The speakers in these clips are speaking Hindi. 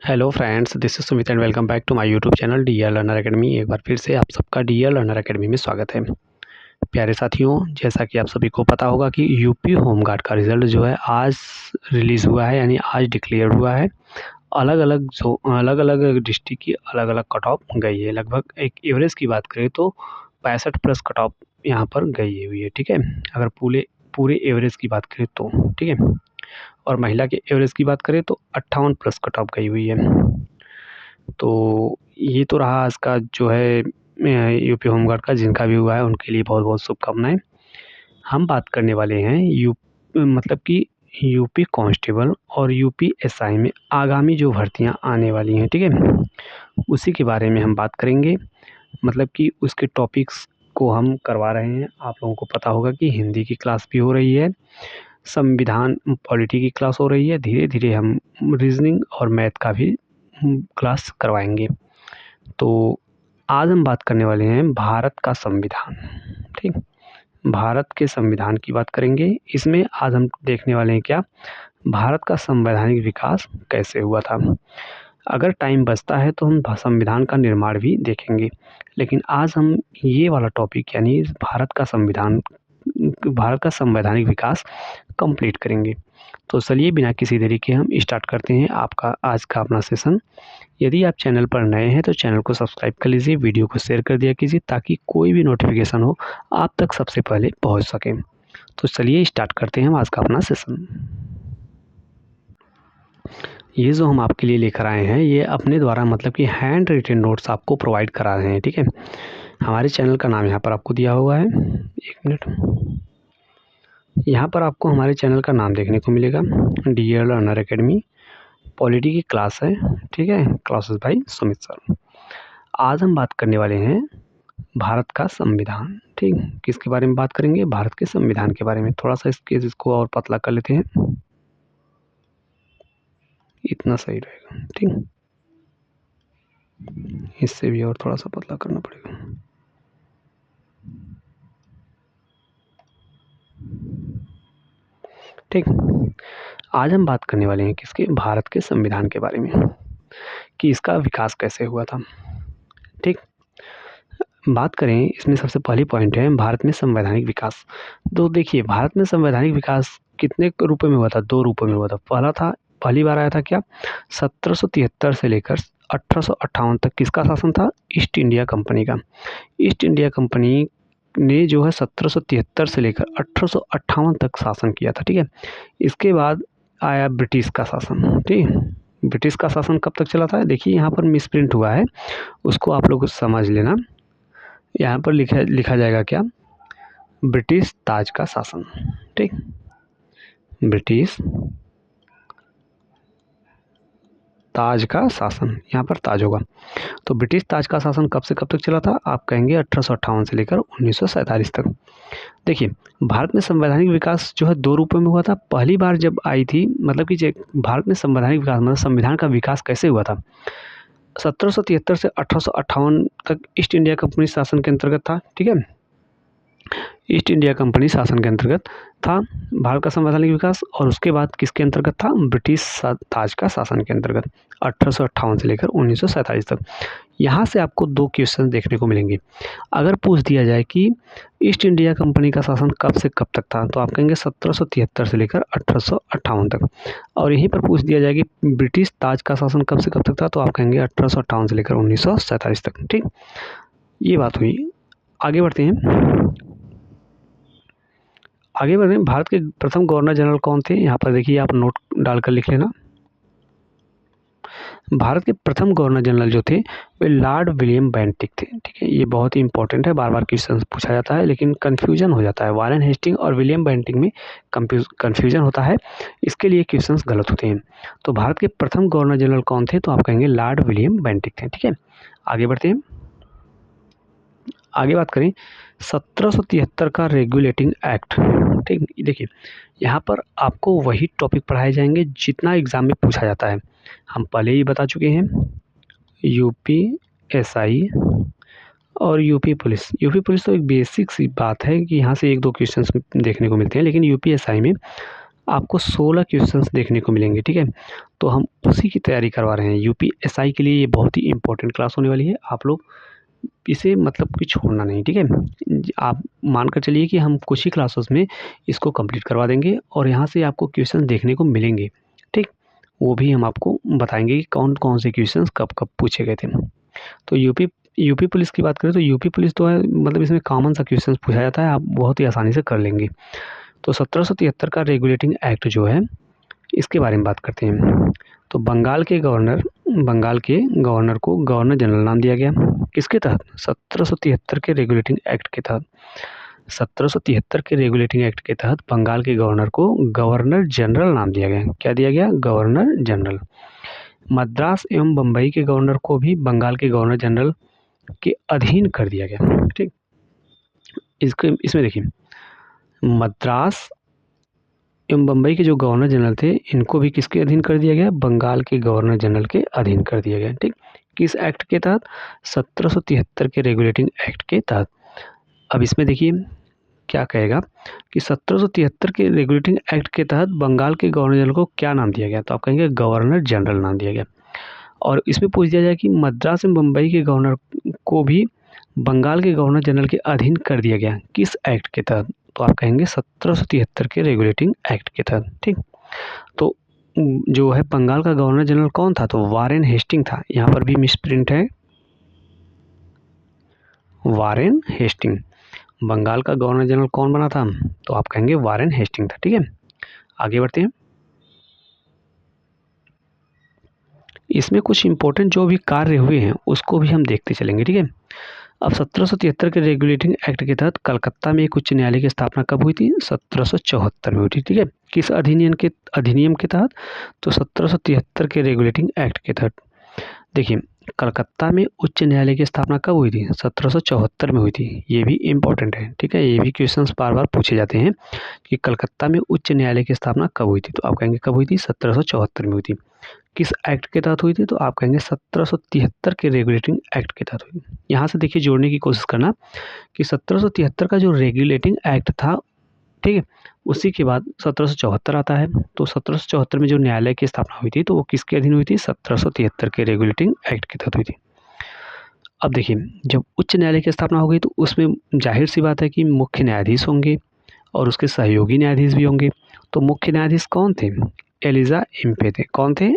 Hello friends, this is Sumit and welcome back to my YouTube channel D R learner academy. एक बार फिर से आप सबका डी आर लर्नर एकेडमी में स्वागत है। प्यारे साथियों, जैसा कि आप सभी को पता होगा कि यूपी होमगार्ड का रिज़ल्ट जो है आज रिलीज़ हुआ है, यानी आज डिक्लेयर हुआ है। अलग अलग डिस्ट्रिक्ट की अलग अलग कट ऑफ गई है। लगभग एक एवरेज की बात करें तो 65 प्लस कट ऑफ यहाँ पर गई हुई है। ठीक है, अगर पूरे पूरे एवरेज की बात करें तो ठीक है, और महिला के एवरेज की बात करें तो 58 प्लस कट ऑफ गई हुई है। तो ये तो रहा आज का जो है यूपी होमगार्ड का। जिनका भी हुआ है उनके लिए बहुत बहुत शुभकामनाएं। हम बात करने वाले हैं मतलब कि यूपी कांस्टेबल और यूपी एसआई में आगामी जो भर्तियां आने वाली हैं, ठीक है, उसी के बारे में हम बात करेंगे। मतलब कि उसके टॉपिक्स को हम करवा रहे हैं। आप लोगों को पता होगा कि हिंदी की क्लास भी हो रही है, संविधान पॉलिटी की क्लास हो रही है। धीरे धीरे हम रीजनिंग और मैथ का भी क्लास करवाएंगे। तो आज हम बात करने वाले हैं भारत का संविधान। ठीक, भारत के संविधान की बात करेंगे। इसमें आज हम देखने वाले हैं क्या, भारत का संवैधानिक विकास कैसे हुआ था। अगर टाइम बचता है तो हम संविधान का निर्माण भी देखेंगे, लेकिन आज हम ये वाला टॉपिक यानी भारत का संवैधानिक विकास कंप्लीट करेंगे। तो चलिए बिना किसी देरी के हम स्टार्ट करते हैं आपका आज का अपना सेशन। यदि आप चैनल पर नए हैं तो चैनल को सब्सक्राइब कर लीजिए, वीडियो को शेयर कर दिया कीजिए ताकि कोई भी नोटिफिकेशन हो आप तक सबसे पहले पहुंच सके। तो चलिए स्टार्ट करते हैं हम आज का अपना सेशन। ये जो हम आपके लिए लेकर आए हैं ये अपने द्वारा मतलब कि हैंड रिटन नोट्स आपको प्रोवाइड करा रहे हैं। ठीक है, हमारे चैनल का नाम यहाँ पर आपको दिया हुआ है। एक मिनट, यहाँ पर आपको हमारे चैनल का नाम देखने को मिलेगा, D R learner academy. Polity की क्लास है, ठीक है, क्लासेस बाय सुमित सर। आज हम बात करने वाले हैं भारत का संविधान। ठीक, किसके बारे में बात करेंगे, भारत के संविधान के बारे में। थोड़ा सा इसको और पतला कर लेते हैं, इतना सही रहेगा। ठीक, इससे भी और थोड़ा सा पतला करना पड़ेगा। ठीक, आज हम बात करने वाले हैं किसके, भारत के संविधान के बारे में, कि इसका विकास कैसे हुआ था। ठीक, बात करें इसमें सबसे पहली पॉइंट है भारत में संवैधानिक विकास। तो देखिए, भारत में संवैधानिक विकास कितने रूपों में हुआ था, दो रूपों में हुआ था। पहली बार आया था क्या, 1773 से लेकर 1858 तक किसका शासन था, ईस्ट इंडिया कंपनी का। ईस्ट इंडिया कंपनी ने जो है 1773 से लेकर 1858 तक शासन किया था। ठीक है, इसके बाद आया ब्रिटिश का शासन। ठीक, ब्रिटिश का शासन कब तक चला था, देखिए यहाँ पर मिसप्रिंट हुआ है, उसको आप लोग समझ लेना। यहाँ पर लिखा जाएगा क्या, ब्रिटिश ताज का शासन। ठीक, ब्रिटिश ताज का शासन, यहाँ पर ताज होगा। तो ब्रिटिश ताज का शासन कब से कब तक चला था, आप कहेंगे 1858 से लेकर 1947 तक। देखिए, भारत में संवैधानिक विकास जो है दो रूपों में हुआ था। पहली बार जब आई थी, मतलब कि भारत में संवैधानिक विकास मतलब संविधान का विकास कैसे हुआ था, 1773 से 1858 तक ईस्ट इंडिया कंपनी शासन के अंतर्गत था। ठीक है, ईस्ट इंडिया कंपनी शासन के अंतर्गत था भारत का संवैधानिक विकास। और उसके बाद किसके अंतर्गत था, ब्रिटिश ताज का शासन के अंतर्गत 1858 से लेकर 1947 तक। यहाँ से आपको दो क्वेश्चन देखने को मिलेंगे। अगर पूछ दिया जाए कि ईस्ट इंडिया कंपनी का शासन कब से कब तक था, तो आप कहेंगे 1773 से लेकर 1858 तक। और यहीं पर पूछ दिया जाए कि ब्रिटिश ताज का शासन कब से कब तक था, तो आप कहेंगे 1858 से लेकर 1947 तक। ठीक, ये बात हुई। आगे बढ़ते हैं। भारत के प्रथम गवर्नर जनरल कौन थे, यहाँ पर देखिए आप नोट डालकर लिख लेना। भारत के प्रथम गवर्नर जनरल जो थे वे लॉर्ड विलियम बेंटिक थे। ठीक है, ये बहुत ही इंपॉर्टेंट है, बार बार क्वेश्चन पूछा जाता है लेकिन कन्फ्यूजन हो जाता है। वारेन हेस्टिंग और विलियम बेंटिक में कन्फ्यूजन होता है, इसके लिए क्वेश्चन गलत होते हैं। तो भारत के प्रथम गवर्नर जनरल कौन थे, तो आप कहेंगे लॉर्ड विलियम बेंटिक थे। ठीक है, आगे बढ़ते हैं। आगे बात करें 1773 का रेगुलेटिंग एक्ट। ठीक, देखिए यहाँ पर आपको वही टॉपिक पढ़ाए जाएंगे जितना एग्ज़ाम में पूछा जाता है। हम पहले ही बता चुके हैं, यूपी एसआई और यूपी पुलिस तो एक बेसिक सी बात है कि यहाँ से एक दो क्वेश्चंस देखने को मिलते हैं, लेकिन यूपी एसआई में आपको 16 क्वेश्चंस देखने को मिलेंगे, ठीक है। तो हम उसी की तैयारी करवा रहे हैं। यूपीएसआई के लिए ये बहुत ही इंपॉर्टेंट क्लास होने वाली है। आप लोग इसे मतलब कि छोड़ना नहीं, ठीक है। आप मानकर चलिए कि हम कुछ ही क्लासेस में इसको कंप्लीट करवा देंगे और यहाँ से आपको क्वेश्चन देखने को मिलेंगे, ठीक। वो भी हम आपको बताएंगे कि कौन कौन से क्वेश्चंस कब कब पूछे गए थे। तो यूपी पुलिस की बात करें तो यूपी पुलिस तो है, मतलब इसमें कॉमन सा क्वेश्चन पूछा जाता है, आप बहुत ही आसानी से कर लेंगे। तो 1773 का रेगुलेटिंग एक्ट जो है, इसके बारे में बात करते हैं। तो बंगाल के गवर्नर को गवर्नर जनरल नाम दिया गया। किसके तहत? 1773 के रेगुलेटिंग एक्ट के तहत। 1773 के रेगुलेटिंग एक्ट के तहत बंगाल के गवर्नर को गवर्नर जनरल नाम दिया गया। क्या दिया गया? Governor general. मद्रास एवं बम्बई के गवर्नर को भी बंगाल के गवर्नर जनरल के अधीन कर दिया गया, ठीक। इसमें देखिए, मद्रास एवं बम्बई के जो गवर्नर जनरल थे, इनको भी किसके अधीन कर दिया गया? बंगाल के गवर्नर जनरल के अधीन कर दिया गया, ठीक। किस एक्ट के तहत? 1773 के रेगुलेटिंग एक्ट के तहत। अब इसमें देखिए क्या कहेगा कि 1773 के रेगुलेटिंग एक्ट के तहत बंगाल के गवर्नर जनरल को क्या नाम दिया गया? तो आप कहेंगे गवर्नर जनरल नाम दिया गया। और इसमें पूछ दिया जाए कि मद्रास एवं बम्बई के गवर्नर को भी बंगाल के गवर्नर जनरल के अधीन कर दिया गया, किस एक्ट के तहत? तो आप कहेंगे 1773 के रेगुलेटिंग एक्ट के तहत, ठीक। तो जो है बंगाल का गवर्नर जनरल कौन था? तो वारेन हेस्टिंग था। यहाँ पर भी मिसप्रिंट है, वारेन हेस्टिंग। बंगाल का गवर्नर जनरल कौन बना था? तो आप कहेंगे वारेन हेस्टिंग था, ठीक है। आगे बढ़ते हैं। इसमें कुछ इंपॉर्टेंट जो भी कार्य हुए हैं उसको भी हम देखते चलेंगे, ठीक है। अब 1773 के रेगुलेटिंग एक्ट के तहत कलकत्ता में एक उच्च न्यायालय की स्थापना कब हुई थी? 1774 में हुई थी, ठीक है। किस अधिनियम के तहत? तो 1773 के रेगुलेटिंग एक्ट के तहत। देखिए, कलकत्ता में उच्च न्यायालय की स्थापना कब हुई थी? 1774 में हुई थी। ये भी इम्पोर्टेंट है, ठीक है। ये भी क्वेश्चंस बार बार पूछे जाते हैं कि कलकत्ता में उच्च न्यायालय की स्थापना कब हुई थी? तो आप कहेंगे कब हुई थी? 1774 में हुई थी। किस एक्ट के तहत हुई थी? तो आप कहेंगे 1773 के रेगुलेटिंग एक्ट के तहत हुई थी। यहाँ से देखिए जोड़ने की कोशिश करना कि 1773 का जो रेगुलेटिंग एक्ट था, ठीक है, उसी के बाद 1774 आता है। तो 1774 में जो न्यायालय की स्थापना हुई थी तो वो किसके अधीन हुई थी? 1773 के रेगुलेटिंग एक्ट के तहत हुई थी। अब देखिए, जब उच्च न्यायालय की स्थापना हो गई तो उसमें जाहिर सी बात है कि मुख्य न्यायाधीश होंगे और उसके सहयोगी न्यायाधीश भी होंगे। तो मुख्य न्यायाधीश कौन थे? एलिजा इम्पे थे। कौन थे?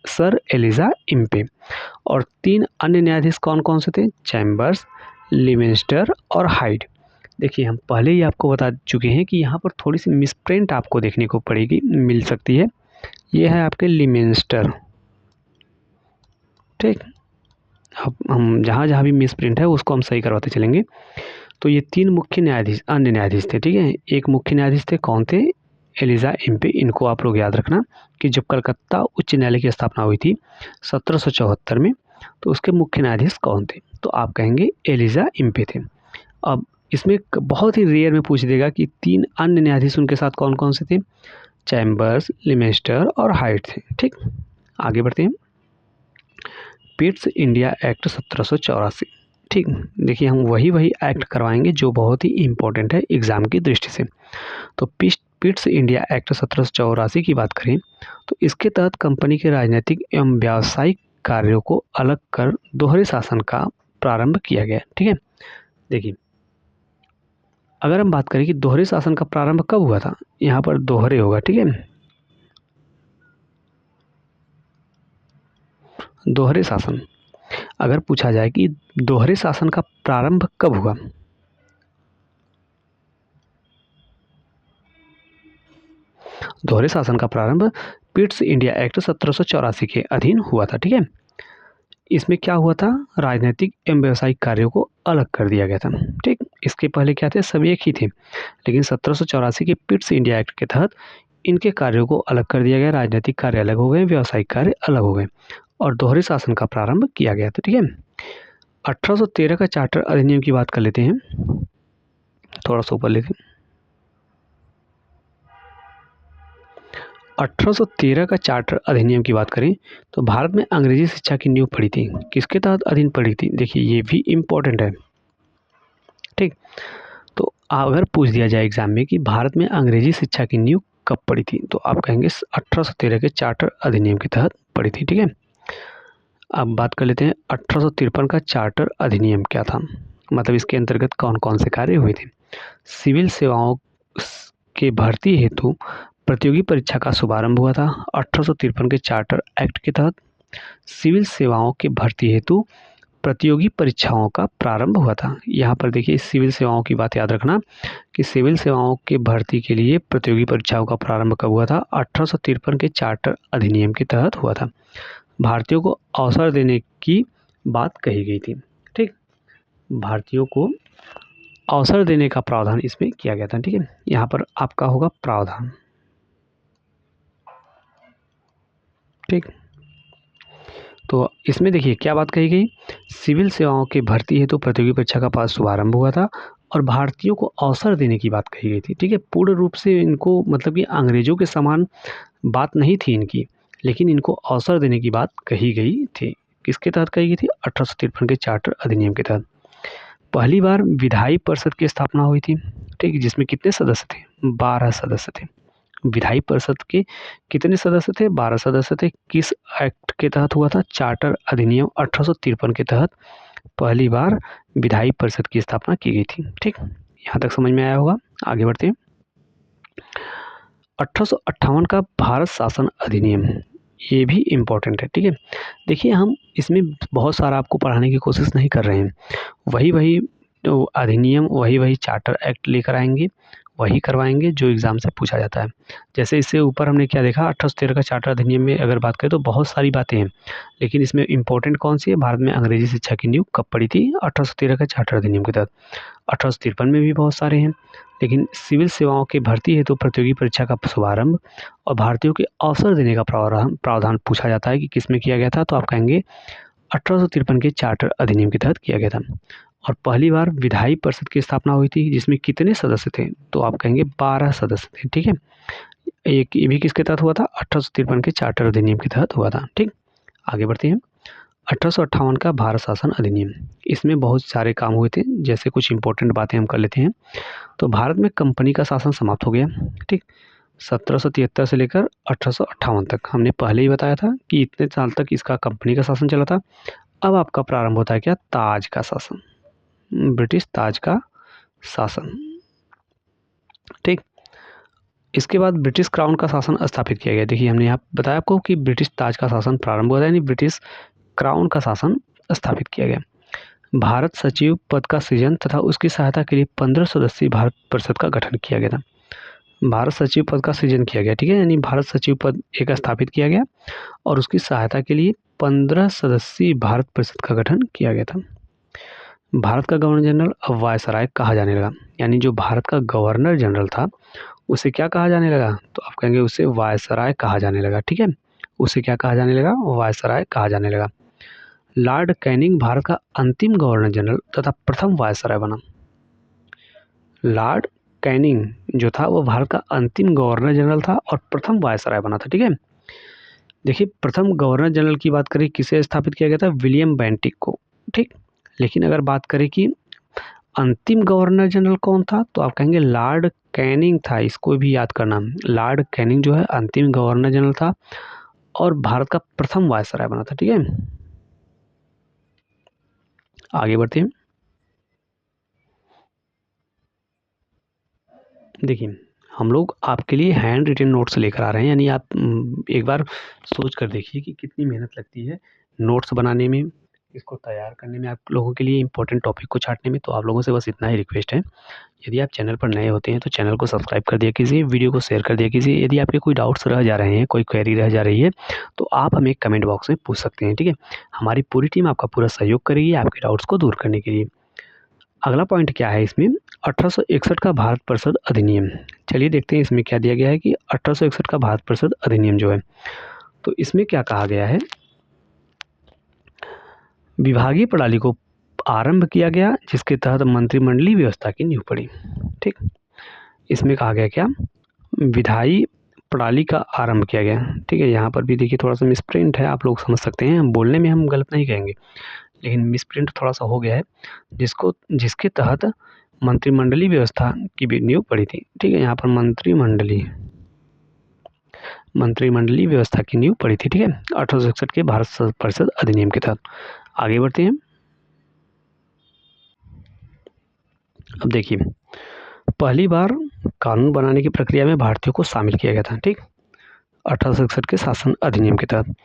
Sir Elijah Impey. और 3 अन्य न्यायाधीश कौन कौन से थे? चैम्बर्स, लिविंस्टर और हाइड। देखिए, हम पहले ही आपको बता चुके हैं कि यहाँ पर थोड़ी सी मिसप्रिंट आपको देखने को मिल सकती है। ये है आपके लिविंस्टर, ठीक। अब हम जहाँ जहाँ भी मिसप्रिंट है उसको हम सही करवाते चलेंगे। तो ये 3 मुख्य न्यायाधीश अन्य न्यायाधीश थे, ठीक है। एक मुख्य न्यायाधीश थे, कौन थे? Elijah Impey. इनको आप लोग याद रखना कि जब कलकत्ता उच्च न्यायालय की स्थापना हुई थी 1774 में, तो उसके मुख्य न्यायाधीश कौन थे? तो आप कहेंगे एलिजा इम्पे थे। अब इसमें बहुत ही रेयर में पूछ देगा कि 3 अन्य न्यायाधीश उनके साथ कौन कौन से थे? चैम्बर्स, लिमेस्टर और हाइट थे, ठीक। आगे बढ़ते हैं। पिट्स इंडिया एक्ट 1784, ठीक। देखिए, हम वही एक्ट करवाएंगे जो बहुत ही इंपॉर्टेंट है एग्ज़ाम की दृष्टि से। तो पिट्स इंडिया एक्ट 1784 की बात करें तो इसके तहत कंपनी के राजनीतिक एवं व्यावसायिक कार्यों को अलग कर दोहरे शासन का प्रारंभ किया गया, ठीक है। देखिए, अगर हम बात करें कि दोहरे शासन का प्रारंभ कब हुआ था, यहाँ पर दोहरे होगा, ठीक है। दोहरे शासन, अगर पूछा जाए कि दोहरे शासन का प्रारंभ कब हुआ, दोहरे शासन का प्रारंभ पिट्स इंडिया एक्ट 1784 के अधीन हुआ था, ठीक है। इसमें क्या हुआ था? राजनीतिक एवं व्यावसायिक कार्यों को अलग कर दिया गया था, ठीक। इसके पहले क्या थे? सब एक ही थे, लेकिन 1784 के पिट्स इंडिया एक्ट के तहत इनके कार्यों को अलग कर दिया गया। राजनीतिक कार्य अलग हो गए, व्यावसायिक कार्य अलग हो गए और दोहरे शासन का प्रारंभ किया गया था, ठीक है। 1813 का चार्टर अधिनियम की बात कर लेते हैं, थोड़ा सा ऊपर लेते हैं। 1813 का चार्टर अधिनियम की बात करें तो भारत में अंग्रेजी शिक्षा की नींव पड़ी थी। किसके तहत अधीन पड़ी थी? देखिए, ये भी इम्पोर्टेंट है, ठीक। तो अगर पूछ दिया जाए एग्जाम में कि भारत में अंग्रेजी शिक्षा की नींव कब पड़ी थी? तो आप कहेंगे 1813 के चार्टर अधिनियम के तहत पड़ी थी। ठीक है, अब बात कर लेते हैं 1853 का चार्टर अधिनियम क्या था, मतलब इसके अंतर्गत कौन कौन से कार्य हुए थे। सिविल सेवाओं के भर्ती हेतु प्रतियोगी परीक्षा का शुभारंभ हुआ था 1853 के चार्टर एक्ट के तहत। सिविल सेवाओं के भर्ती हेतु प्रतियोगी परीक्षाओं का प्रारंभ हुआ था। यहाँ पर देखिए सिविल सेवाओं की बात याद रखना कि सिविल सेवाओं के भर्ती के लिए प्रतियोगी परीक्षाओं का प्रारंभ कब हुआ था? 1853 के चार्टर अधिनियम के तहत हुआ था। भारतीयों को अवसर देने की बात कही गई थी। ठीक, भारतीयों को अवसर देने का प्रावधान इसमें किया गया था। ठीक है, यहाँ पर आपका होगा प्रावधान। ठीक, तो इसमें देखिए क्या बात कही गई, सिविल सेवाओं के भर्ती हेतु प्रतियोगी परीक्षा का पास शुभारंभ हुआ था और भारतीयों को अवसर देने की बात कही गई थी। ठीक है, पूर्ण रूप से इनको मतलब कि अंग्रेजों के समान बात नहीं थी इनकी, लेकिन इनको अवसर देने की बात कही गई थी। किसके तहत कही गई थी? 1853 के चार्टर अधिनियम के तहत। पहली बार विधायी परिषद की स्थापना हुई थी। ठीक, जिसमें कितने सदस्य थे? 12 सदस्य थे। विधायी परिषद के कितने सदस्य थे? 12 सदस्य थे। किस एक्ट के तहत हुआ था? चार्टर अधिनियम 1853 के तहत पहली बार विधायी परिषद की स्थापना की गई थी। ठीक, यहाँ तक समझ में आया होगा। आगे बढ़ते हैं। 1858 का भारत शासन अधिनियम, ये भी इम्पोर्टेंट है। ठीक है, देखिए हम इसमें बहुत सारा आपको पढ़ाने की कोशिश नहीं कर रहे हैं, वही वही तो अधिनियम वही वही चार्टर एक्ट लेकर आएंगे, वही करवाएंगे जो एग्ज़ाम से पूछा जाता है। जैसे इससे ऊपर हमने क्या देखा, 1813 का चार्टर अधिनियम में अगर बात करें तो बहुत सारी बातें हैं, लेकिन इसमें इम्पोर्टेंट कौन सी है? भारत में अंग्रेजी शिक्षा की नींव कब पड़ी थी? 1813 का चार्टर अधिनियम के तहत। 1853 में भी बहुत सारे हैं, लेकिन सिविल सेवाओं के भर्ती हेतु प्रतियोगी परीक्षा का शुभारंभ और भारतीयों के अवसर देने का प्रावधान पूछा जाता है कि किसमें किया गया था, तो आप कहेंगे 1853 के चार्टर अधिनियम के तहत किया गया था। और पहली बार विधायी परिषद की स्थापना हुई थी, जिसमें कितने सदस्य थे? तो आप कहेंगे 12 सदस्य थे। ठीक है, एक ये भी किसके तहत हुआ था? 1853 के चार्टर अधिनियम के तहत हुआ था। ठीक, आगे बढ़ते हैं। 1858 का भारत शासन अधिनियम, इसमें बहुत सारे काम हुए थे, जैसे कुछ इंपॉर्टेंट बातें हम कर लेते हैं। तो भारत में कंपनी का शासन समाप्त हो गया। ठीक, 1773 से लेकर 1858 तक हमने पहले ही बताया था कि इतने साल तक इसका कंपनी का शासन चला था। अब आपका प्रारंभ होता है क्या? ताज का शासन, ब्रिटिश ताज का शासन। ठीक, इसके बाद ब्रिटिश क्राउन का शासन स्थापित किया गया। देखिए हमने यहाँ बताया आपको कि ब्रिटिश ताज का शासन प्रारंभ हुआ था, यानी ब्रिटिश क्राउन का शासन स्थापित किया गया। भारत सचिव पद का सृजन तथा उसकी सहायता के लिए 15 सदस्यीय भारत परिषद का गठन किया गया था। भारत सचिव पद का सृजन किया गया। ठीक है, यानी भारत सचिव पद एक स्थापित किया गया और उसकी सहायता के लिए 15 सदस्यीय भारत परिषद का गठन किया गया था। भारत का गवर्नर जनरल अब वायसराय कहा जाने लगा, यानी जो भारत का गवर्नर जनरल था उसे क्या कहा जाने लगा? तो आप कहेंगे उसे वायसराय कहा जाने लगा। ठीक है, उसे क्या कहा जाने लगा? वायसराय कहा जाने लगा। लॉर्ड कैनिंग भारत का अंतिम गवर्नर जनरल तथा प्रथम वायसराय बना। लॉर्ड कैनिंग जो था वो भारत का अंतिम गवर्नर जनरल था और प्रथम वायसराय बना था। ठीक है, देखिए प्रथम गवर्नर जनरल की बात करें किसे स्थापित किया गया था? विलियम बेंटिक को। ठीक, लेकिन अगर बात करें कि अंतिम गवर्नर जनरल कौन था, तो आप कहेंगे लॉर्ड कैनिंग था। इसको भी याद करना, लॉर्ड कैनिंग जो है अंतिम गवर्नर जनरल था और भारत का प्रथम वायसराय बना था। ठीक है, आगे बढ़ते हैं। देखिए हम लोग आपके लिए हैंड रिटन नोट्स लेकर आ रहे हैं, यानी आप एक बार सोच कर देखिए कि कितनी मेहनत लगती है नोट्स बनाने में, इसको तैयार करने में, आप लोगों के लिए इंपॉर्टेंट टॉपिक को छांटने में। तो आप लोगों से बस इतना ही रिक्वेस्ट है, यदि आप चैनल पर नए होते हैं तो चैनल को सब्सक्राइब कर दिया कीजिए, वीडियो को शेयर कर दिया कीजिए। यदि आपके कोई डाउट्स रह जा रहे हैं, कोई क्वेरी रह जा रही है, तो आप हमें कमेंट बॉक्स में पूछ सकते हैं। ठीक है, हमारी पूरी टीम आपका पूरा सहयोग करेगी आपके डाउट्स को दूर करने के लिए। अगला पॉइंट क्या है इसमें? 1861 का भारत परिषद अधिनियम। चलिए देखते हैं इसमें क्या दिया गया है कि 1861 का भारत परिषद अधिनियम जो है, तो इसमें क्या कहा गया है? विभागीय प्रणाली को आरंभ किया गया, जिसके तहत मंत्रिमंडलीय व्यवस्था की नींव पड़ी। ठीक, इसमें कहा गया क्या? विधायी प्रणाली का आरंभ किया गया। ठीक है, यहाँ पर भी देखिए थोड़ा सा मिसप्रिंट है, आप लोग समझ सकते हैं, बोलने में हम गलत नहीं कहेंगे, लेकिन मिसप्रिंट थोड़ा सा हो गया है, जिसके तहत मंत्रिमंडलीय व्यवस्था की भी नींव पड़ी थी। ठीक है, यहाँ पर मंत्रिमंडलीय मंत्रिमंडलीय व्यवस्था की नींव पड़ी थी, ठीक है, 1861 के भारत परिषद अधिनियम के तहत। आगे बढ़ते हैं। अब देखिए, पहली बार कानून बनाने की प्रक्रिया में भारतीयों को शामिल किया गया था, ठीक, 1861 के शासन अधिनियम के तहत।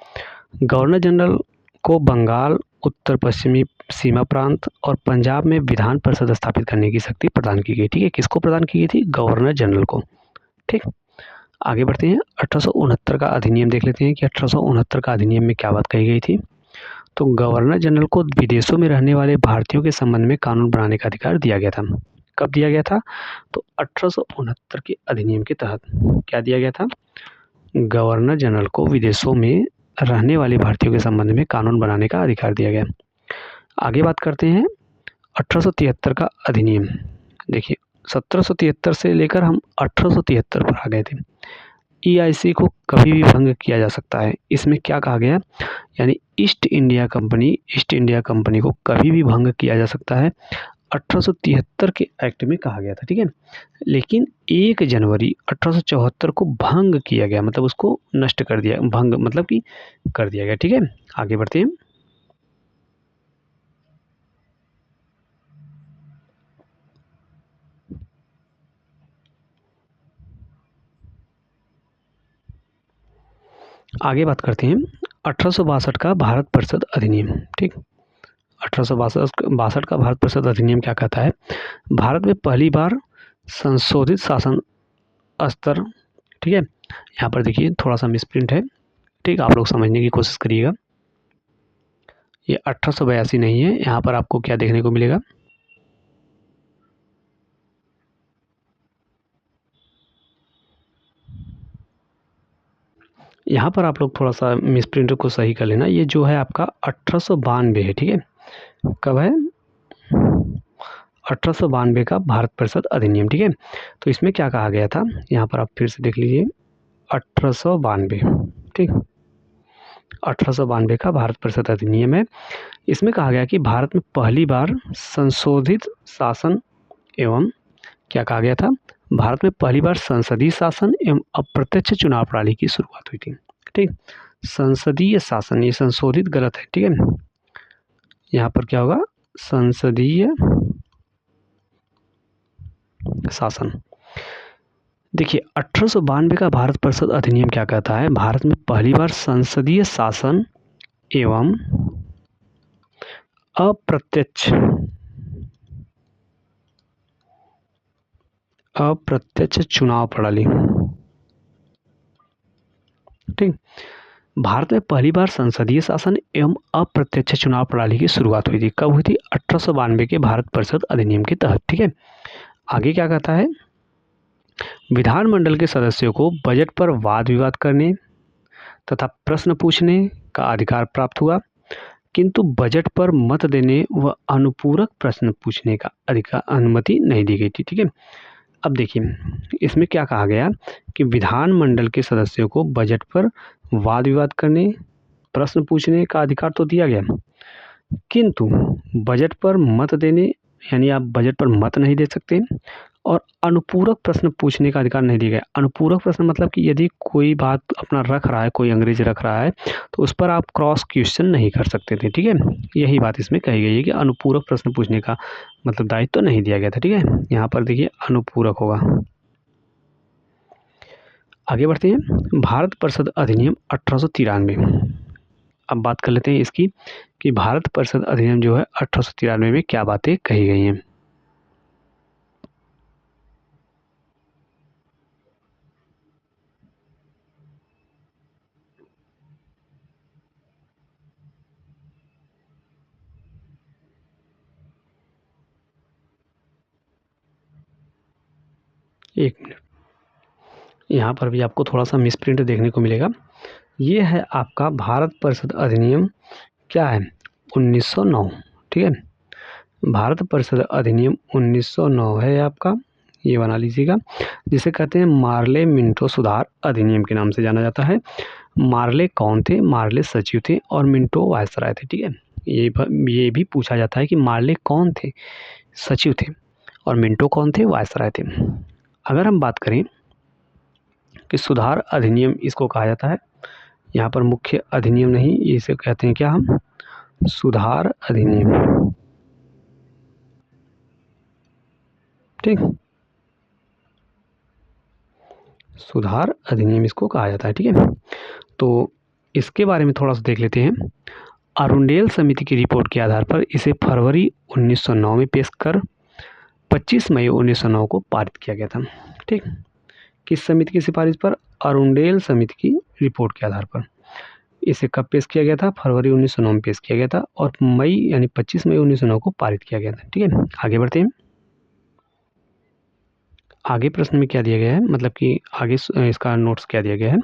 गवर्नर जनरल को बंगाल, उत्तर पश्चिमी सीमा प्रांत और पंजाब में विधान परिषद स्थापित करने की शक्ति प्रदान की गई, ठीक है। किसको प्रदान की गई थी? गवर्नर जनरल को, ठीक। आगे बढ़ते हैं। 1869 का अधिनियम देख लेते हैं कि 1869 का अधिनियम में क्या बात कही गई थी। तो गवर्नर जनरल को विदेशों में रहने वाले भारतीयों के संबंध में कानून बनाने का अधिकार दिया गया था। कब दिया गया था? तो 1869 के अधिनियम के तहत क्या दिया गया था? गवर्नर जनरल को विदेशों में रहने वाले भारतीयों के संबंध में कानून बनाने का अधिकार दिया गया। आगे बात करते हैं 1873 का अधिनियम। देखिए, 1773 से लेकर हम 1873 पर आ गए थे। EIC को कभी भी भंग किया जा सकता है। इसमें क्या कहा गया? यानी ईस्ट इंडिया कंपनी को कभी भी भंग किया जा सकता है, 1873 के एक्ट में कहा गया था, ठीक है। लेकिन 1 जनवरी 1874 को भंग किया गया, मतलब उसको नष्ट कर दिया, भंग मतलब कि कर दिया गया, ठीक है। आगे बढ़ते हैं। आगे बात करते हैं 1862 का भारत परिषद अधिनियम, ठीक। 1862 का भारत परिषद अधिनियम क्या कहता है? भारत में पहली बार संशोधित शासन स्तर, ठीक है। यहाँ पर देखिए थोड़ा सा मिसप्रिंट है, ठीक, आप लोग समझने की कोशिश करिएगा। ये 1882 नहीं है, यहाँ पर आपको क्या देखने को मिलेगा? यहाँ पर आप लोग थोड़ा सा मिसप्रिंट को सही कर लेना। ये जो है आपका 1892 है, ठीक है। कब है? 1892 का भारत परिषद अधिनियम, ठीक है। तो इसमें क्या कहा गया था? यहाँ पर आप फिर से देख लीजिए, 1892, ठीक, 1892 का भारत परिषद अधिनियम है। इसमें कहा गया कि भारत में पहली बार संशोधित शासन एवं क्या कहा गया था? भारत में पहली बार संसदीय शासन एवं अप्रत्यक्ष चुनाव प्रणाली की शुरुआत हुई थी, ठीक। संसदीय शासन, ये संशोधित गलत है, ठीक है। यहाँ पर क्या होगा? संसदीय शासन। देखिए, 1892 का भारत परिषद अधिनियम क्या कहता है? भारत में पहली बार संसदीय शासन एवं अप्रत्यक्ष चुनाव प्रणाली, ठीक। भारत में पहली बार संसदीय शासन एवं अप्रत्यक्ष चुनाव प्रणाली की शुरुआत हुई थी। कब हुई थी? 1892 के भारत परिषद अधिनियम के तहत, ठीक है। आगे क्या कहता है? विधानमंडल के सदस्यों को बजट पर वाद विवाद करने तथा प्रश्न पूछने का अधिकार प्राप्त हुआ, किंतु बजट पर मत देने व अनुपूरक प्रश्न पूछने का अधिकार अनुमति नहीं दी गई थी, ठीक है। अब देखिए, इसमें क्या कहा गया कि विधानमंडल के सदस्यों को बजट पर वाद विवाद करने, प्रश्न पूछने का अधिकार तो दिया गया, किंतु बजट पर मत देने, यानी आप बजट पर मत नहीं दे सकते, और अनुपूरक प्रश्न पूछने का अधिकार नहीं दिया गया। अनुपूरक प्रश्न मतलब कि यदि कोई बात अपना रख रहा है, कोई अंग्रेज रख रहा है, तो उस पर आप क्रॉस क्वेश्चन नहीं कर सकते थे, ठीक है। यही बात इसमें कही गई है कि अनुपूरक प्रश्न पूछने का मतलब दायित्व तो नहीं दिया गया था, ठीक है। यहाँ पर देखिए अनुपूरक होगा। आगे बढ़ते हैं। भारत परिषद अधिनियम 1893। अब बात कर लेते हैं इसकी कि भारत परिषद अधिनियम जो है 1893 में क्या बातें कही गई हैं। एक मिनट, यहाँ पर भी आपको थोड़ा सा मिसप्रिंट देखने को मिलेगा। ये है आपका भारत परिषद अधिनियम क्या है? 1909, ठीक है। भारत परिषद अधिनियम 1909 है आपका, ये बना लीजिएगा, जिसे कहते हैं मार्ले मिंटो सुधार अधिनियम के नाम से जाना जाता है। मार्ले कौन थे? मार्ले सचिव थे और मिंटो वायसराय थे, ठीक है। ये भी पूछा जाता है कि मार्ले कौन थे? सचिव थे, और मिंटो कौन थे? वायसराय थे। अगर हम बात करें कि सुधार अधिनियम इसको कहा जाता है। यहाँ पर मुख्य अधिनियम नहीं, इसे कहते हैं क्या हम, सुधार अधिनियम। ठीक, सुधार अधिनियम इसको कहा जाता है। ठीक है, तो इसके बारे में थोड़ा सा देख लेते हैं। अरुंडेल समिति की रिपोर्ट के आधार पर इसे फरवरी 1909 में पेश कर 25 मई 1909 को पारित किया गया था। ठीक, किस समिति की सिफारिश पर, अरुंडेल समिति की रिपोर्ट के आधार पर। इसे कब पेश किया गया था, फरवरी 1909 में पेश किया गया था और मई यानी 25 मई 1909 को पारित किया गया था। ठीक है, आगे बढ़ते हैं। आगे प्रश्न में क्या दिया गया है, मतलब कि आगे इसका नोट्स क्या दिया गया है।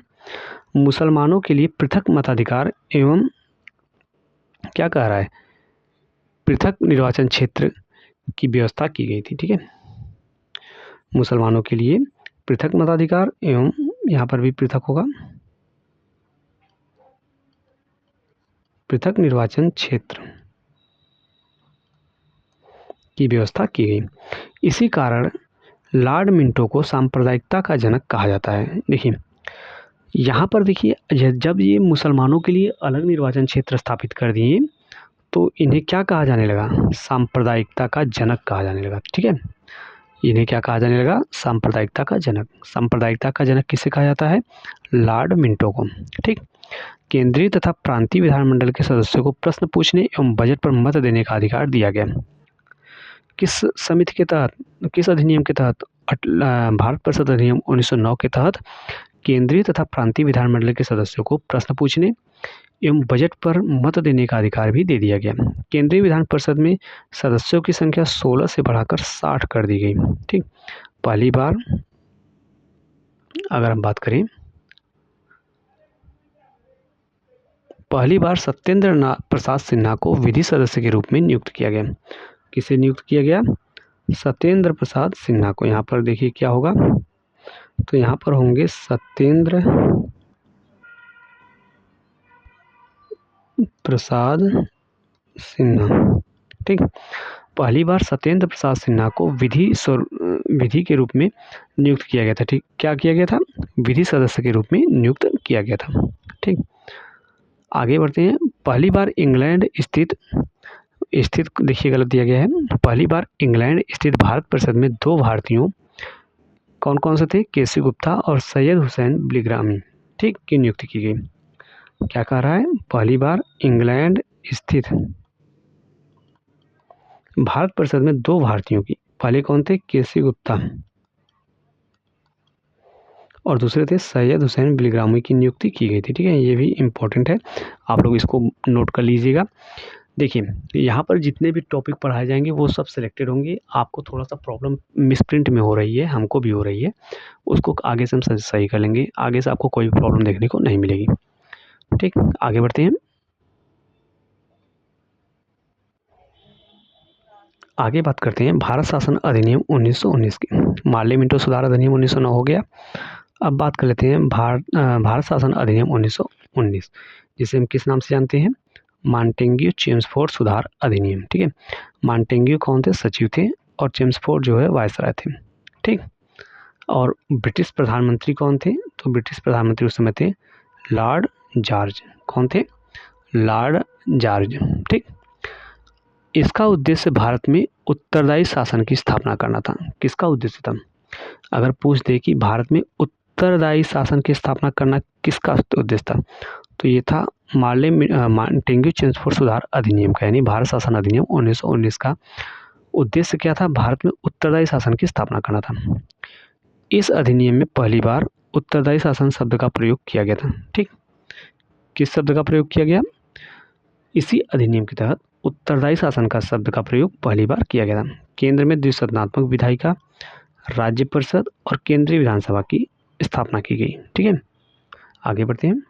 मुसलमानों के लिए पृथक मताधिकार एवं क्या कह रहा है, पृथक निर्वाचन क्षेत्र की व्यवस्था की गई थी। ठीक है, मुसलमानों के लिए पृथक मताधिकार एवं यहाँ पर भी पृथक होगा, पृथक निर्वाचन क्षेत्र की व्यवस्था की गई। इसी कारण लॉर्ड मिंटो को सांप्रदायिकता का जनक कहा जाता है। देखिए यहाँ पर देखिए, जब ये मुसलमानों के लिए अलग निर्वाचन क्षेत्र स्थापित कर दिए तो इन्हें क्या कहा जाने लगा, सांप्रदायिकता का जनक कहा जाने लगा। ठीक है, इन्हें क्या कहा जाने लगा, सांप्रदायिकता का जनक। सांप्रदायिकता का जनक किसे कहा जाता है, लॉर्ड मिंटो को। ठीक, केंद्रीय तथा प्रांतीय विधानमंडल के सदस्यों को प्रश्न पूछने एवं बजट पर मत देने का अधिकार दिया गया। किस समिति के तहत, किस अधिनियम के तहत, भारत परिषद अधिनियम 1909 के तहत केंद्रीय तथा प्रांतीय विधानमंडल के सदस्यों को प्रश्न पूछने एवं बजट पर मत देने का अधिकार भी दे दिया गया। केंद्रीय विधान परिषद में सदस्यों की संख्या 16 से बढ़ाकर 60 कर दी गई। ठीक, पहली बार अगर हम बात करें, पहली बार सत्येंद्र प्रसाद सिन्हा को विधि सदस्य के रूप में नियुक्त किया गया। किसे नियुक्त किया गया, सत्येंद्र प्रसाद सिन्हा को। यहाँ पर देखिए क्या होगा, तो यहाँ पर होंगे सत्येंद्र प्रसाद सिन्हा। ठीक, पहली बार सत्येंद्र प्रसाद सिन्हा को विधि के रूप में नियुक्त किया गया था। ठीक, क्या किया गया था, विधि सदस्य के रूप में नियुक्त किया गया था। ठीक, आगे बढ़ते हैं। पहली बार इंग्लैंड स्थित देखिए गलत दिया गया है। पहली बार इंग्लैंड स्थित भारत परिषद में 2 भारतीयों, कौन कौन से थे, केसी गुप्ता और सैयद हुसैन बिलीग्रामी, ठीक, की नियुक्ति की गई। क्या कह रहा है, पहली बार इंग्लैंड स्थित भारत परिषद में 2 भारतीयों की, पहले कौन थे, केसी गुप्ता और दूसरे थे सैयद हुसैन बिलीग्रामी की नियुक्ति की गई थी। ठीक है, ये भी इम्पोर्टेंट है, आप लोग इसको नोट कर लीजिएगा। देखिए यहाँ पर जितने भी टॉपिक पढ़ाए जाएंगे वो सब सिलेक्टेड होंगे। आपको थोड़ा सा प्रॉब्लम मिसप्रिंट में हो रही है, हमको भी हो रही है, उसको आगे से हम सही कर लेंगे, आगे से आपको कोई भी प्रॉब्लम देखने को नहीं मिलेगी। ठीक, आगे बढ़ते हैं। आगे बात करते हैं भारत शासन अधिनियम 1919 की। मार्ले मिंटो सुधार अधिनियम 1909 हो गया। अब बात कर लेते हैं भारत शासन अधिनियम 1919, जिसे हम किस नाम से जानते हैं, मॉन्टेग्यू चेम्सफोर्ड सुधार अधिनियम। ठीक है, मॉन्टेग्यू कौन थे, सचिव थे, और चेम्सफोर्ड जो है वायसराय थे। ठीक, और ब्रिटिश प्रधानमंत्री कौन थे, तो ब्रिटिश प्रधानमंत्री उस समय थे लॉर्ड जॉर्ज। कौन थे, लॉर्ड जॉर्ज। ठीक, इसका उद्देश्य भारत में उत्तरदायी शासन की स्थापना करना था। किसका उद्देश्य था, अगर पूछ दे कि भारत में उत्तरदायी शासन की स्थापना करना किसका उद्देश्य था, तो ये था मॉन्टेग्यू चेम्सफोर्ड सुधार अधिनियम का, यानी भारत शासन अधिनियम 1919 का उद्देश्य क्या था, भारत में उत्तरदायी शासन की स्थापना करना था। इस अधिनियम में पहली बार उत्तरदायी शासन शब्द का प्रयोग किया गया था। ठीक, किस शब्द का प्रयोग किया गया, इसी अधिनियम के तहत उत्तरदायी शासन का शब्द का प्रयोग पहली बार किया गया था। केंद्र में द्विसदनात्मक विधायिका, राज्य परिषद और केंद्रीय विधानसभा की स्थापना की गई। ठीक है, आगे बढ़ते हैं।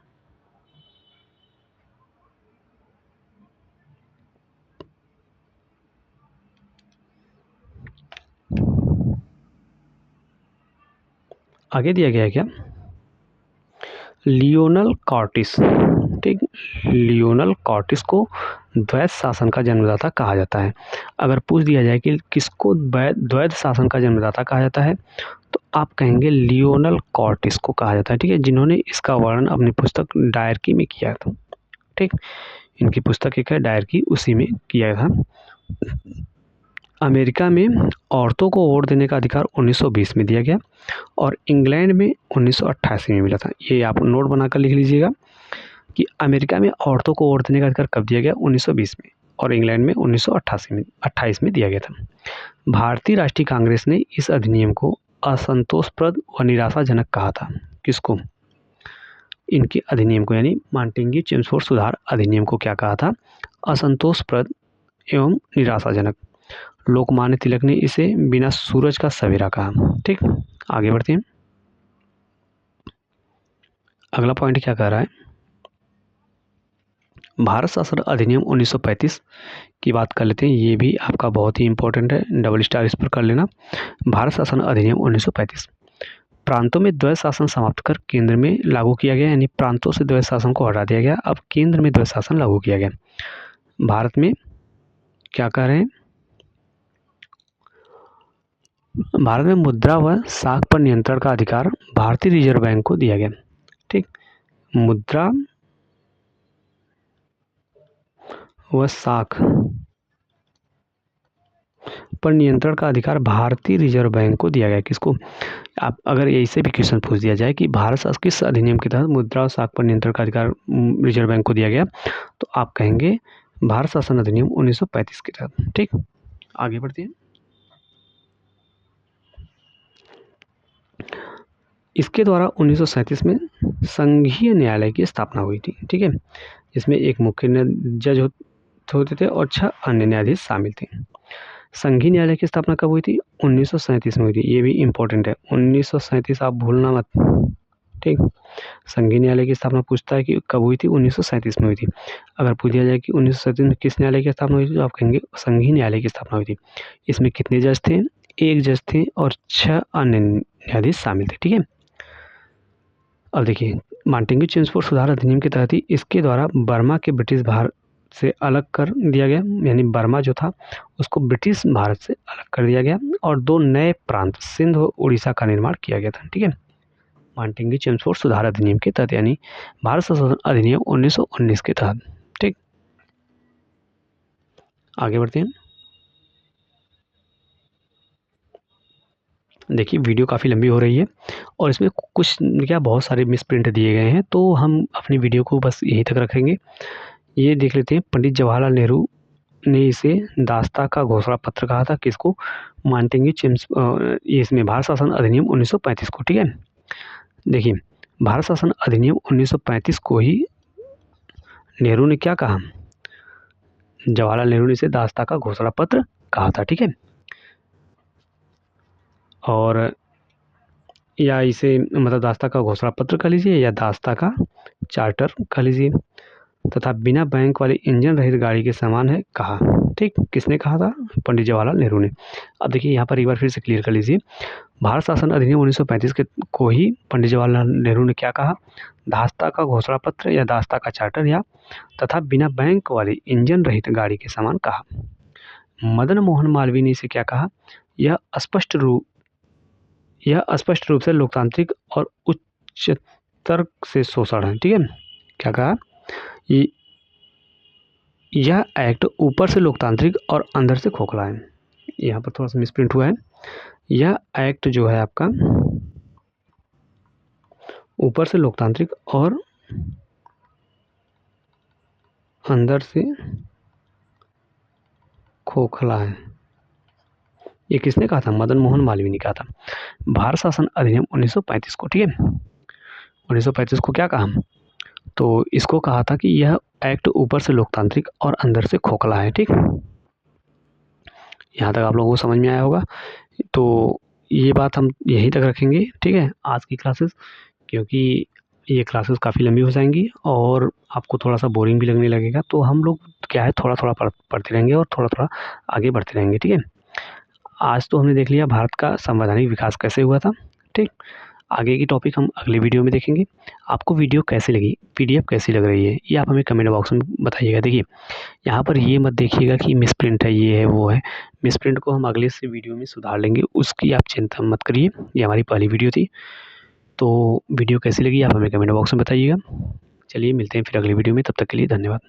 आगे दिया गया है क्या, लियोनल कॉर्टिस, ठीक, लियोनल कॉर्टिस को द्वैध शासन का जन्मदाता कहा जाता है। अगर पूछ दिया जाए कि किसको द्वैध शासन का जन्मदाता कहा जाता है, तो आप कहेंगे लियोनल कॉर्टिस को कहा जाता है, ठीक है, जिन्होंने इसका वर्णन अपनी पुस्तक डायरकी में किया था। ठीक, इनकी पुस्तक एक है डायरकी, उसी में किया था। अमेरिका में औरतों को वोट देने का अधिकार 1920 में दिया गया और इंग्लैंड में 1988 में मिला था। ये आप नोट बनाकर लिख लीजिएगा कि अमेरिका में औरतों को वोट देने का अधिकार कब दिया गया, 1920 में, और इंग्लैंड में 1928 में दिया गया था। भारतीय राष्ट्रीय कांग्रेस ने इस अधिनियम को असंतोषप्रद व निराशाजनक कहा था। किसको? इनके अधिनियम को, यानी मांटेंगी चेम्सफोर्ड सुधार अधिनियम को क्या कहा था? असंतोषप्रद एवं निराशाजनक। लोकमान्य तिलक ने इसे बिना सूरज का सवेरा कहा। ठीक, आगे बढ़ते हैं। अगला पॉइंट क्या कह रहा है? भारत शासन अधिनियम 1935 की बात कर लेते हैं। ये भी आपका बहुत ही इंपॉर्टेंट है, डबल स्टार इस पर कर लेना। भारत शासन अधिनियम 1935 प्रांतों में द्वैध शासन समाप्त कर केंद्र में लागू किया गया, यानी प्रांतों से द्वैध शासन को हटा दिया गया, अब केंद्र में द्वैध शासन लागू किया गया। भारत में क्या कह रहे हैं? भारत में मुद्रा व साख पर नियंत्रण का अधिकार भारतीय रिजर्व बैंक को दिया गया। ठीक, मुद्रा व साख पर नियंत्रण का अधिकार भारतीय रिजर्व बैंक को दिया गया। किसको? आप अगर ऐसे भी क्वेश्चन पूछ दिया जाए कि भारत शासन किस अधिनियम के तहत मुद्रा और साख पर नियंत्रण का अधिकार रिजर्व बैंक को दिया गया, तो आप कहेंगे भारत शासन अधिनियम 1935 के तहत। ठीक, आगे बढ़ते हैं। इसके द्वारा 1937 में संघीय न्यायालय की स्थापना हुई थी। ठीक है, इसमें एक मुख्य जज होते थे और 6 अन्य न्यायाधीश शामिल थे। संघीय न्यायालय की स्थापना कब हुई थी? 1937 में हुई थी। ये भी इम्पोर्टेंट है, 1937 आप भूलना मत। ठीक, संघीय न्यायालय की स्थापना पूछता है कि कब हुई थी? 1937 में हुई थी। अगर पूछ दिया जाए कि 1937 में किस न्यायालय की स्थापना हुई थी, तो आप कहेंगे संघीय न्यायालय की स्थापना हुई थी। इसमें कितने जज थे? 1 जज थे और 6 अन्य न्यायाधीश शामिल थे। ठीक है, अब देखिए, मांटेंगी चेम्सफोर्ड सुधार अधिनियम के तहत ही इसके द्वारा बर्मा के ब्रिटिश भारत से अलग कर दिया गया, यानी बर्मा जो था उसको ब्रिटिश भारत से अलग कर दिया गया और 2 नए प्रांत सिंध और उड़ीसा का निर्माण किया गया था। ठीक है, मांटेंगी चेम्सफोर्ड सुधार अधिनियम के तहत, यानी भारत शासन अधिनियम 1919 के तहत। ठीक, आगे बढ़ते हैं। देखिए, वीडियो काफ़ी लंबी हो रही है और इसमें कुछ क्या बहुत सारे मिसप्रिंट दिए गए हैं, तो हम अपनी वीडियो को बस यहीं तक रखेंगे। ये देख लेते हैं, पंडित जवाहरलाल नेहरू ने इसे दास्ता का घोषणा पत्र कहा था। किसको? मांटेंगी इसमें भारत शासन अधिनियम 1935 को। ठीक है, देखिए, भारत शासन अधिनियम 1935 को ही नेहरू ने क्या कहा? जवाहरलाल नेहरू ने इसे दास्ता का घोषणा पत्र कहा था। ठीक है, और या इसे मतलब दास्ता का घोषणा पत्र कह लीजिए या दास्ता का चार्टर कह लीजिए। तथा बिना बैंक वाली इंजन रहित गाड़ी के समान है कहा। ठीक, किसने कहा था? पंडित जवाहरलाल नेहरू ने। अब देखिए, यहाँ पर एक बार फिर से क्लियर कर लीजिए, भारत शासन अधिनियम 1935 के को ही पंडित जवाहरलाल नेहरू ने क्या कहा? दास्ता का घोषणा पत्र या दास्ता का चार्टर या तथा बिना बैंक वाली इंजन रहित गाड़ी के समान कहा। मदन मोहन मालवीय ने इसे क्या कहा? यह स्पष्ट रूप से लोकतांत्रिक और उच्च तर्क से शोषण है। ठीक है, क्या कहा? यह एक्ट ऊपर से लोकतांत्रिक और अंदर से खोखला है। यहाँ पर थोड़ा सा मिसप्रिंट हुआ है। यह एक्ट जो है आपका ऊपर से लोकतांत्रिक और अंदर से खोखला है। ये किसने कहा था? मदन मोहन मालवीय ने कहा था। भारत शासन अधिनियम 1935 को। ठीक है, 1935 को क्या कहा? तो इसको कहा था कि यह एक्ट ऊपर से लोकतांत्रिक और अंदर से खोखला है। ठीक, यहाँ तक आप लोगों को समझ में आया होगा। तो ये बात हम यहीं तक रखेंगे। ठीक है, आज की क्लासेस, क्योंकि ये क्लासेस काफ़ी लंबी हो जाएंगी और आपको थोड़ा सा बोरिंग भी लगने लगेगा, तो हम लोग क्या है थोड़ा थोड़ा पढ़ते रहेंगे और थोड़ा थोड़ा आगे बढ़ते रहेंगे। ठीक है, आज तो हमने देख लिया भारत का संवैधानिक विकास कैसे हुआ था। ठीक, आगे की टॉपिक हम अगले वीडियो में देखेंगे। आपको वीडियो कैसी लगी, पीडीएफ कैसी लग रही है, ये आप हमें कमेंट बॉक्स में बताइएगा। देखिए यहाँ पर ये मत देखिएगा कि मिसप्रिंट है, ये है, वो है। मिसप्रिंट को हम अगले से वीडियो में सुधार लेंगे, उसकी आप चिंता मत करिए। ये हमारी पहली वीडियो थी। तो वीडियो कैसी लगी आप हमें कमेंट बॉक्स में बताइएगा। चलिए मिलते हैं फिर अगली वीडियो में, तब तक के लिए धन्यवाद।